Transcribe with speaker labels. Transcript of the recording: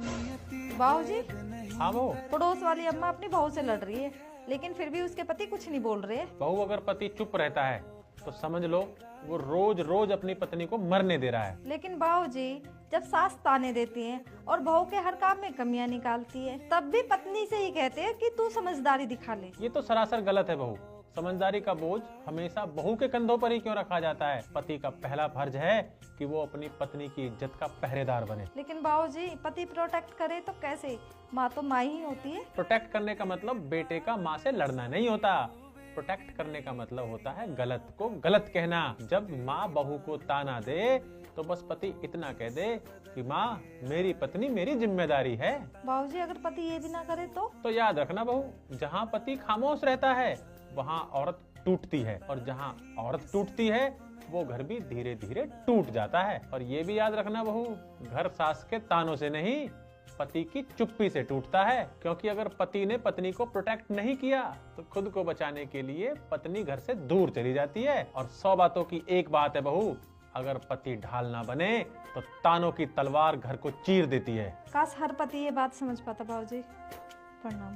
Speaker 1: बाबूजी,
Speaker 2: हाँ बहू।
Speaker 1: पड़ोस वाली अम्मा अपनी बहू से लड़ रही है, लेकिन फिर भी उसके पति कुछ नहीं बोल रहे।
Speaker 2: बहू, अगर पति चुप रहता है तो समझ लो वो रोज रोज अपनी पत्नी को मरने दे रहा है।
Speaker 1: लेकिन बाबूजी, जब सास ताने देती है और बहू के हर काम में कमियां निकालती है, तब भी पत्नी से ही कहते हैं कि तू समझदारी दिखा ले।
Speaker 2: ये तो सरासर गलत है बहू। समझदारी का बोझ हमेशा बहू के कंधों पर ही क्यों रखा जाता है? पति का पहला फर्ज है कि वो अपनी पत्नी की इज्जत का पहरेदार बने।
Speaker 1: लेकिन बाबूजी, पति प्रोटेक्ट करे तो कैसे? माँ तो माँ ही होती है।
Speaker 2: प्रोटेक्ट करने का मतलब बेटे का माँ से लड़ना नहीं होता। प्रोटेक्ट करने का मतलब होता है गलत को गलत कहना। जब माँ बहू को ताना दे तो बस पति इतना कह दे कि माँ, मेरी पत्नी मेरी जिम्मेदारी है।
Speaker 1: बाबूजी, अगर पति ये भी ना करे तो
Speaker 2: याद रखना बहू, जहाँ पति खामोश रहता है वहाँ औरत टूटती है, और जहाँ औरत टूटती है वो घर भी धीरे धीरे टूट जाता है। और ये भी याद रखना बहू, घर सास के तानों से नहीं, पति की चुप्पी से टूटता है। क्योंकि अगर पति ने पत्नी को प्रोटेक्ट नहीं किया तो खुद को बचाने के लिए पत्नी घर से दूर चली जाती है। और 100 बातों की एक बात है बहू, अगर पति ढाल ना बने तो तानों की तलवार घर को चीर देती है।
Speaker 1: काश हर पति ये बात समझ पाता। बाबूजी, प्रणाम।